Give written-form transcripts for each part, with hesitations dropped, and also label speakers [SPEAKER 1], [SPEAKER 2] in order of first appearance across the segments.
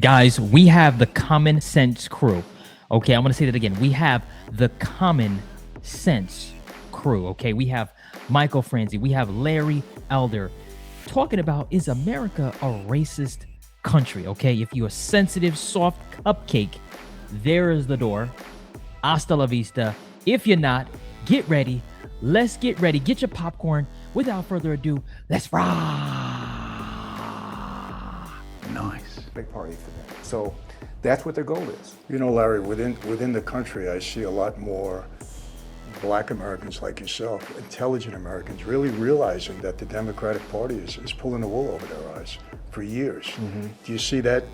[SPEAKER 1] Guys, we have the common sense crew. Okay, I'm gonna say that again. We have the common sense crew. Okay, we have Michael Franzi, we have Larry Elder talking about, is America a racist country? Okay, if you're a sensitive, soft cupcake, there is the door. Hasta la vista. If you're not, get ready. Let's get ready. Get your popcorn. Without further ado, let's rock.
[SPEAKER 2] Nice.
[SPEAKER 3] Big party for them. So that's what their goal is.
[SPEAKER 2] You know, Larry, within the country, I see a lot more Black Americans like yourself, intelligent Americans, really realizing that the Democratic Party is pulling the wool over their eyes for years. Mm-hmm. Do you see that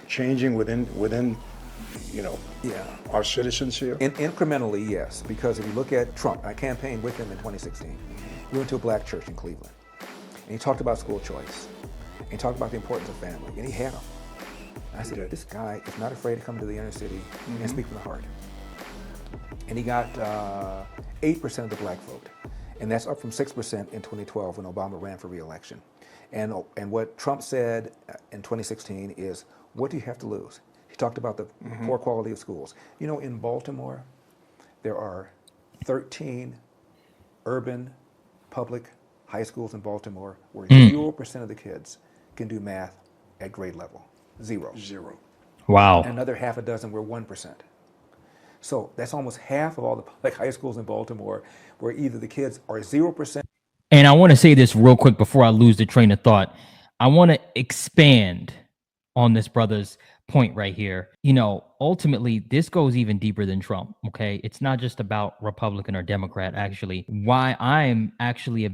[SPEAKER 2] changing within our citizens here?
[SPEAKER 3] Incrementally, yes, because if you look at Trump, I campaigned with him in 2016. We went to a black church in Cleveland, and he talked about school choice, and he talked about the importance of family, and he had them. I said, this guy is not afraid to come to the inner city and speak from the heart. And he got 8% of the black vote, and that's up from 6% in 2012 when Obama ran for re-election. And what Trump said in 2016 is, what do you have to lose? He talked about the poor quality of schools. You know, in Baltimore, there are 13 urban public high schools in Baltimore where 0% of the kids can do math at grade level. Zero.
[SPEAKER 1] Wow.
[SPEAKER 3] And another half a dozen were 1%. So that's almost half of all the public high schools in Baltimore where either the kids are 0%.
[SPEAKER 1] And I want to say this real quick before I lose the train of thought. I want to expand on this brother's point right here. You know, ultimately, this goes even deeper than Trump, okay? It's not just about Republican or Democrat, actually. Why I'm actually a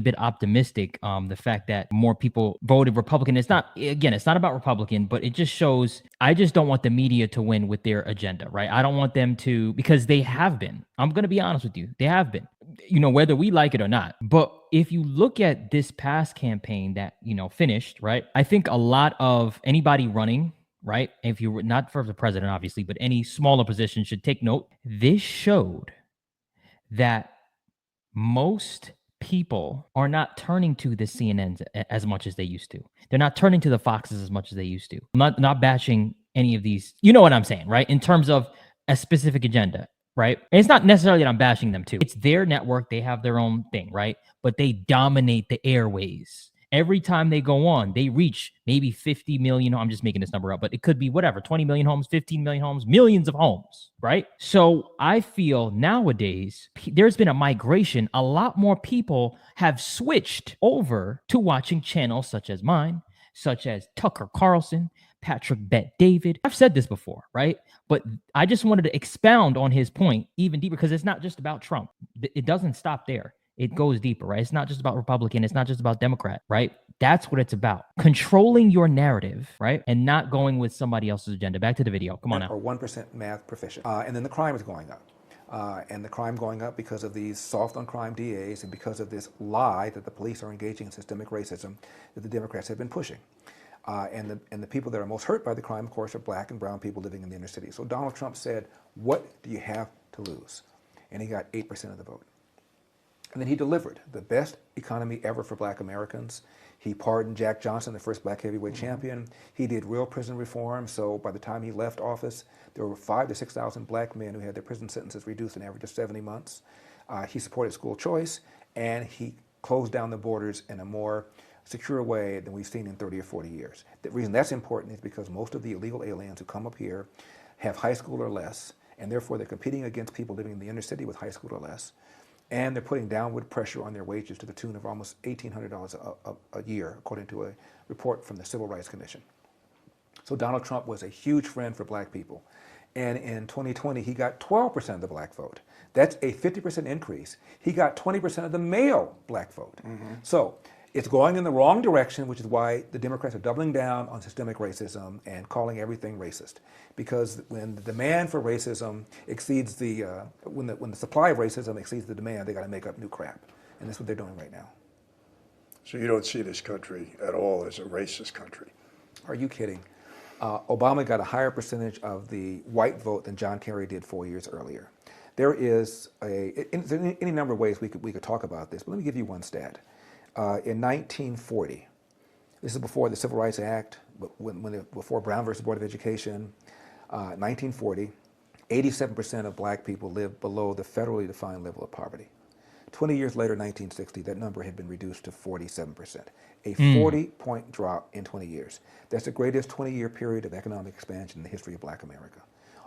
[SPEAKER 1] bit optimistic, the fact that more people voted Republican. It's not about Republican, but it just shows, I just don't want the media to win with their agenda, right? I don't want them to, because they have been. I'm going to be honest with you. They have been, you know, whether we like it or not. But if you look at this past campaign that, you know, finished, right? I think a lot of anybody running, right? If you were not for the president, obviously, but any smaller position should take note. This showed that most people are not turning to the CNNs as much as they used to. They're not turning to the Foxes as much as they used to. I'm not bashing any of these. You know what I'm saying, right? In terms of a specific agenda, right? And it's not necessarily that I'm bashing them too. It's their network. They have their own thing, right? But they dominate the airways. Every time they go on, they reach maybe 50 million. I'm just making this number up, but it could be whatever, 20 million homes, 15 million homes, millions of homes, right? So I feel nowadays there's been a migration. A lot more people have switched over to watching channels such as mine, such as Tucker Carlson, Patrick Bet David. I've said this before, right? But I just wanted to expound on his point even deeper, because it's not just about Trump. It doesn't stop there. It goes deeper, right? It's not just about Republican. It's not just about Democrat, right? That's what it's about. Controlling your narrative, right? And not going with somebody else's agenda. Back to the video. Come on now.
[SPEAKER 3] Or 1% math proficient. And then the crime is going up. And the crime going up because of these soft on crime DAs and because of this lie that the police are engaging in systemic racism that the Democrats have been pushing. And the people that are most hurt by the crime, of course, are black and brown people living in the inner city. So Donald Trump said, what do you have to lose? And he got 8% of the vote. And then he delivered the best economy ever for black Americans. He pardoned Jack Johnson, the first black heavyweight champion. He did real prison reform. So by the time he left office, there were 5,000 to 6,000 black men who had their prison sentences reduced an average of 70 months. He supported school choice, and he closed down the borders in a more secure way than we've seen in 30 or 40 years. The reason that's important is because most of the illegal aliens who come up here have high school or less, and therefore they're competing against people living in the inner city with high school or less. And they're putting downward pressure on their wages to the tune of almost $1,800 a year, according to a report from the Civil Rights Commission. So Donald Trump was a huge friend for black people. And in 2020, he got 12% of the black vote. That's a 50% increase. He got 20% of the male black vote. So it's going in the wrong direction, which is why the Democrats are doubling down on systemic racism and calling everything racist. Because when the demand for racism exceeds when the supply of racism exceeds the demand, they got to make up new crap. And that's what they're doing right now.
[SPEAKER 2] So you don't see this country at all as a racist country?
[SPEAKER 3] Are you kidding? Obama got a higher percentage of the white vote than John Kerry did 4 years earlier. There is any number of ways we could talk about this, but let me give you one stat. In 1940, This is before the Civil Rights Act, before Brown versus Board of Education, 1940. 87% of black people lived below the federally defined level of poverty. 20 years later, 1960, that number had been reduced to 47%. A 40-point drop in 20 years. That's the greatest 20-year period of economic expansion in the history of black America.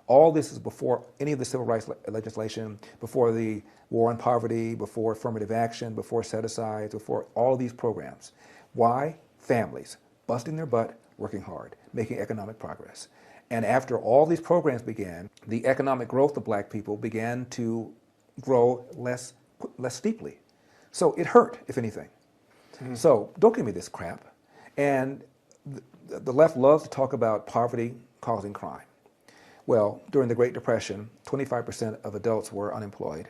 [SPEAKER 3] All this is before any of the civil rights legislation, before the war on poverty, before affirmative action, before set-asides, before all of these programs. Why? Families busting their butt, working hard, making economic progress. And after all these programs began, the economic growth of black people began to grow less steeply. So it hurt, if anything. So don't give me this crap. And the left loves to talk about poverty causing crime. Well, during the Great Depression, 25% of adults were unemployed.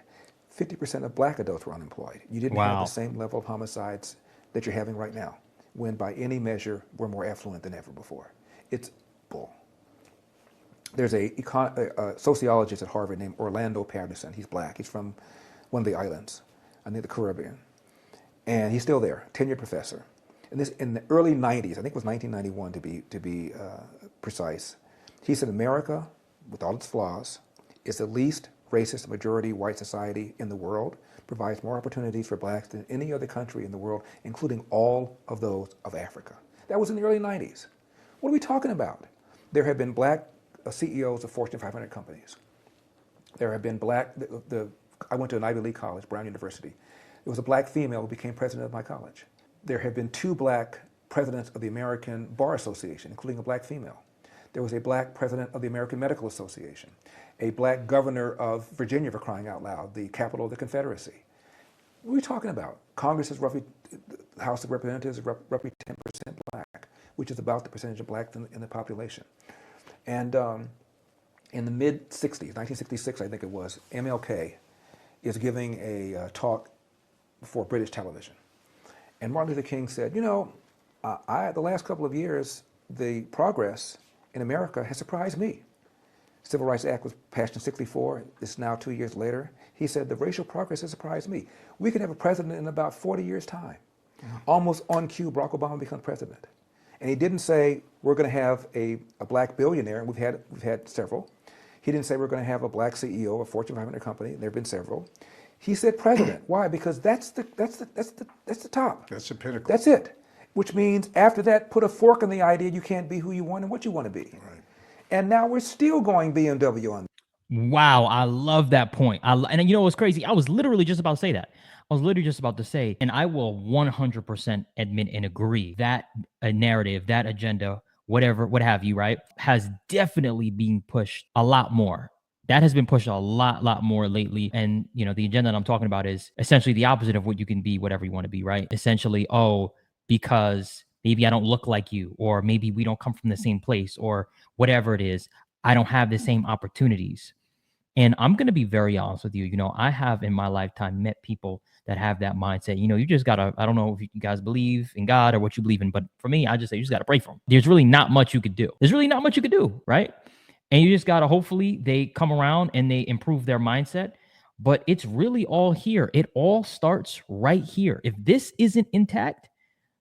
[SPEAKER 3] 50% of black adults were unemployed. You didn't have the same level of homicides that you're having right now, when by any measure we're more affluent than ever before. It's bull. There's a sociologist at Harvard named Orlando Patterson. He's black. He's from one of the islands, I think the Caribbean. And he's still there, tenured professor. And this in the early 90s, I think it was 1991 to be precise, he said America, with all its flaws, is the least racist majority white society in the world, provides more opportunities for blacks than any other country in the world, including all of those of Africa. That was in the early 90s. What are we talking about? There have been black CEOs of Fortune 500 companies. There have been black, I went to an Ivy League college, Brown University. There was a black female who became president of my college. There have been 2 black presidents of the American Bar Association, including a black female. There was a black president of the American Medical Association, a black governor of Virginia, for crying out loud, the capital of the Confederacy. What are we talking about? Congress is roughly, the House of Representatives is roughly 10% black, which is about the percentage of blacks in the population. And in the mid-60s, 1966 I think it was, MLK is giving a talk before British television. And Martin Luther King said, you know, the last couple of years, the progress in America has surprised me. Civil Rights Act was passed in '64. It's now 2 years later. He said, the racial progress has surprised me. We could have a president in about 40 years' time. Almost on cue, Barack Obama becomes president. And he didn't say, we're going to have a black billionaire, and we've had several. He didn't say we're going to have a black CEO of a Fortune 500 company, and there have been several. He said president. Why? Because that's the top.
[SPEAKER 2] That's the pinnacle.
[SPEAKER 3] That's it. Which means after that, put a fork in the idea you can't be who you want and what you want to be.
[SPEAKER 2] Right.
[SPEAKER 3] And now we're still going BMW on.
[SPEAKER 1] Wow, I love that point. And you know what's crazy? I was literally just about to say that. I was literally just about to say, and I will 100% admit and agree that a narrative, that agenda, whatever, what have you, right, has definitely been pushed a lot more. That has been pushed a lot more lately. And, you know, the agenda that I'm talking about is essentially the opposite of what you can be, whatever you want to be, right? Essentially, because maybe I don't look like you, or maybe we don't come from the same place, or whatever it is, I don't have the same opportunities. And I'm going to be very honest with you. You know, I have in my lifetime met people that have that mindset. You know, you just got to, I don't know if you guys believe in God or what you believe in, but for me, I just say you just got to pray for them. There's really not much you could do. Right? And you just got to, hopefully they come around and they improve their mindset. But it's really all here. It all starts right here. If this isn't intact,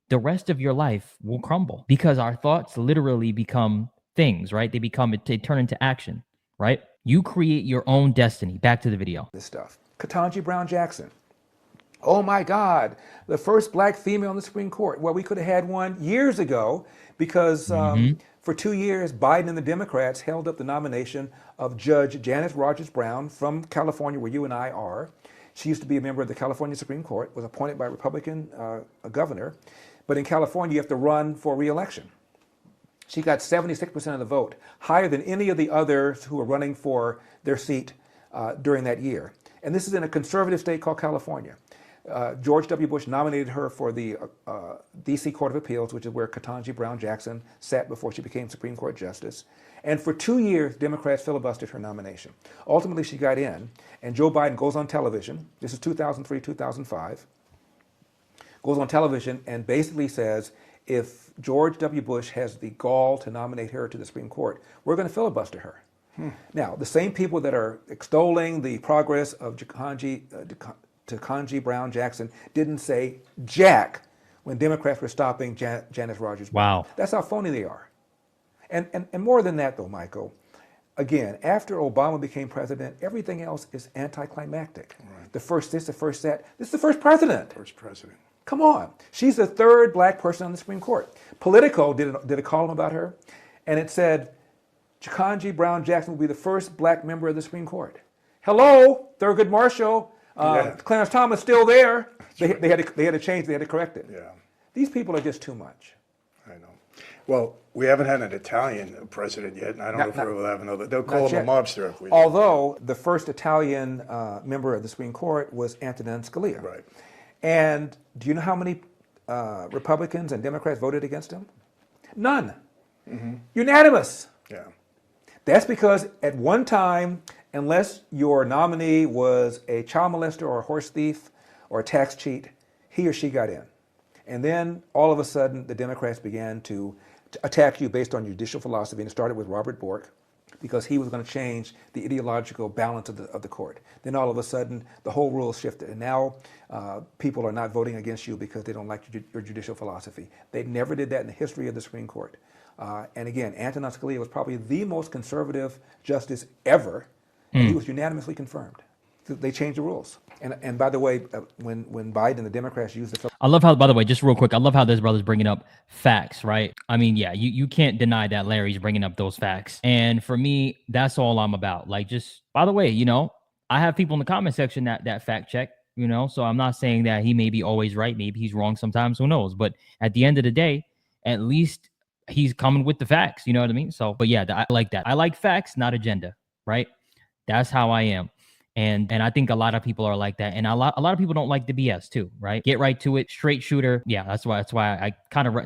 [SPEAKER 1] the rest of your life will crumble, because our thoughts literally become things, right? They turn into action, right? You create your own destiny. Back to the video.
[SPEAKER 3] This stuff. Ketanji Brown Jackson. Oh my God, the first black female in the Supreme Court. Well, we could have had one years ago, because for 2 years, Biden and the Democrats held up the nomination of Judge Janice Rogers Brown from California, where you and I are. She used to be a member of the California Supreme Court, was appointed by a Republican governor. But in California, you have to run for re-election. She got 76% of the vote, higher than any of the others who were running for their seat during that year. And this is in a conservative state called California. George W. Bush nominated her for the D.C. Court of Appeals, which is where Ketanji Brown Jackson sat before she became Supreme Court Justice. And for 2 years, Democrats filibustered her nomination. Ultimately, she got in, and Joe Biden goes on television. This is 2003, 2005. Goes on television and basically says, if George W. Bush has the gall to nominate her to the Supreme Court, we're going to filibuster her. Now, the same people that are extolling the progress of Ketanji Brown Jackson didn't say jack when Democrats were stopping Janice Rogers Brown.
[SPEAKER 1] Wow.
[SPEAKER 3] That's how phony they are. And more than that, though, Michael, again, after Obama became president, everything else is anticlimactic. Right. The first this, the first that. This is the first president.
[SPEAKER 2] First president.
[SPEAKER 3] Come on. She's the third black person on the Supreme Court. Politico did a column about her, and it said, Ketanji Brown Jackson will be the first black member of the Supreme Court. Hello, Thurgood Marshall, Clarence Thomas still there. They had to change, they had to correct it.
[SPEAKER 2] Yeah.
[SPEAKER 3] These people are just too much.
[SPEAKER 2] I know. Well, we haven't had an Italian president yet, and I don't know if we'll have another. They'll call him a mobster if we do.
[SPEAKER 3] Although the first Italian member of the Supreme Court was Antonin Scalia.
[SPEAKER 2] Right.
[SPEAKER 3] And do you know how many Republicans and Democrats voted against him? None. Mm-hmm. Unanimous.
[SPEAKER 2] Yeah.
[SPEAKER 3] That's because at one time, unless your nominee was a child molester or a horse thief or a tax cheat, he or she got in. And then all of a sudden, the Democrats began to attack you based on judicial philosophy, and it started with Robert Bork, because he was going to change the ideological balance of the court. Then all of a sudden, the whole rules shifted, and now people are not voting against you because they don't like your judicial philosophy. They never did that in the history of the Supreme Court. And again, Antonin Scalia was probably the most conservative justice ever, and he was unanimously confirmed. So they changed the rules. And by the way, when Biden and the Democrats used the...
[SPEAKER 1] I love how, by the way, just real quick, I love how this brother's bringing up facts, right? I mean, yeah, you can't deny that Larry's bringing up those facts. And for me, that's all I'm about. Like, just, by the way, you know, I have people in the comment section that fact check, you know, so I'm not saying that he may be always right. Maybe he's wrong sometimes, who knows? But at the end of the day, at least he's coming with the facts, you know what I mean? So, but yeah, I like that. I like facts, not agenda, right? That's how I am. And I think a lot of people are like that. And a lot of people don't like the BS too, right? Get right to it, straight shooter. Yeah, that's why I kind of,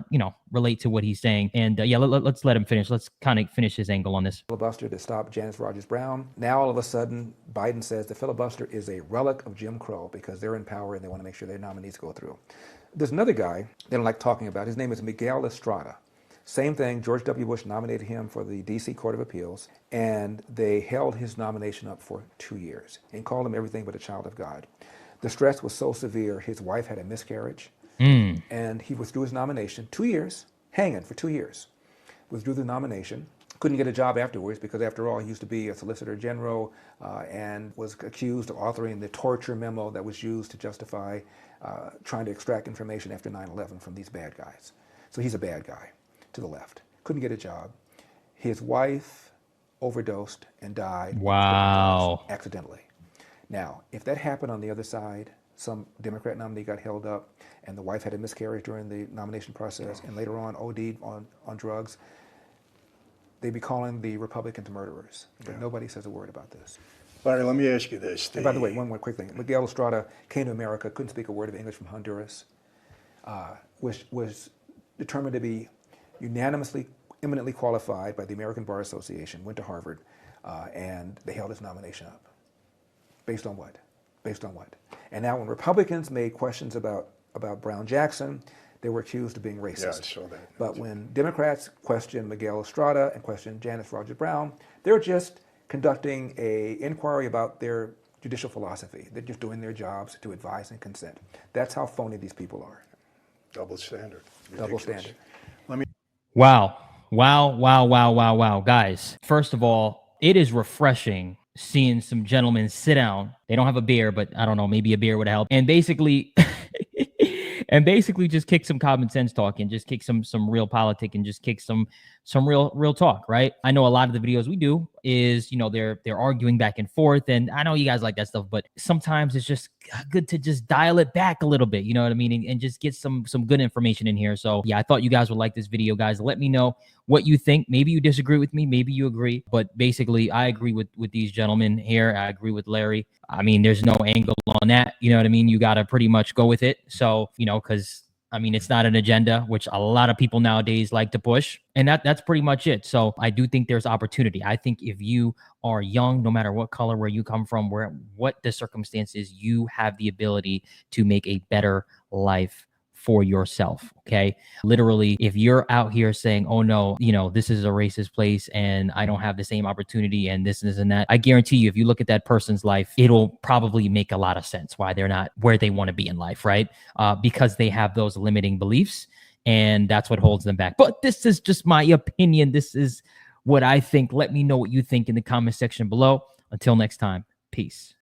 [SPEAKER 1] relate to what he's saying. And yeah, let's let him finish. Let's kind of finish his angle on this.
[SPEAKER 3] Filibuster to stop Janice Rogers Brown. Now all of a sudden, Biden says the filibuster is a relic of Jim Crow because they're in power and they want to make sure their nominees go through. There's another guy they don't like talking about. His name is Miguel Estrada. Same thing, George W. Bush nominated him for the D.C. Court of Appeals, and they held his nomination up for 2 years and called him everything but a child of God. The stress was so severe, his wife had a miscarriage, and he withdrew his nomination. 2 years, hanging for 2 years. Withdrew the nomination, couldn't get a job afterwards because, after all, he used to be a Solicitor General and was accused of authoring the torture memo that was used to justify trying to extract information after 9/11 from these bad guys. So he's a bad guy. To the left. Couldn't get a job. His wife overdosed and died.
[SPEAKER 1] Wow.
[SPEAKER 3] Accidentally. Now, if that happened on the other side, some Democrat nominee got held up and the wife had a miscarriage during the nomination process and later on OD'd on drugs, they'd be calling the Republicans murderers. But nobody says a word about this.
[SPEAKER 2] Larry, let me ask you this.
[SPEAKER 3] And by the way, one more quick thing. Miguel Estrada came to America, couldn't speak a word of English, from Honduras, was determined to be unanimously, eminently qualified by the American Bar Association, went to Harvard, and they held his nomination up. Based on what? Based on what? And now when Republicans made questions about Brown Jackson, they were accused of being racist.
[SPEAKER 2] Yeah, I saw that.
[SPEAKER 3] But when Democrats questioned Miguel Estrada and questioned Janice Rogers Brown, they're just conducting an inquiry about their judicial philosophy. They're just doing their jobs to advise and consent. That's how phony these people are.
[SPEAKER 2] Double standard.
[SPEAKER 3] Double standard.
[SPEAKER 1] Wow. Guys, first of all, it is refreshing seeing some gentlemen sit down. They don't have a beer, but I don't know, maybe a beer would help. And basically just kick some common sense talk and just kick some real politic and just kick some real talk, right? I know a lot of the videos we do is, they're arguing back and forth, and I know you guys like that stuff, but sometimes it's just good to just dial it back a little bit, you know what I mean? And just get some good information in here. So yeah, I thought you guys would like this video, guys. Let me know what you think. Maybe you disagree with me, maybe you agree, but basically I agree with these gentlemen here. I agree with Larry. I mean, there's no angle on that, you know what I mean? You got to pretty much go with it. So, because it's not an agenda, which a lot of people nowadays like to push. And that's pretty much it. So I do think there's opportunity. I think if you are young, no matter what color, where you come from, what the circumstances, you have the ability to make a better life for yourself. Okay. Literally, if you're out here saying, oh no, this is a racist place and I don't have the same opportunity and this and that, I guarantee you, if you look at that person's life, it'll probably make a lot of sense why they're not where they want to be in life, right? Because they have those limiting beliefs, and that's what holds them back. But this is just my opinion. This is what I think. Let me know what you think in the comment section below. Until next time, peace.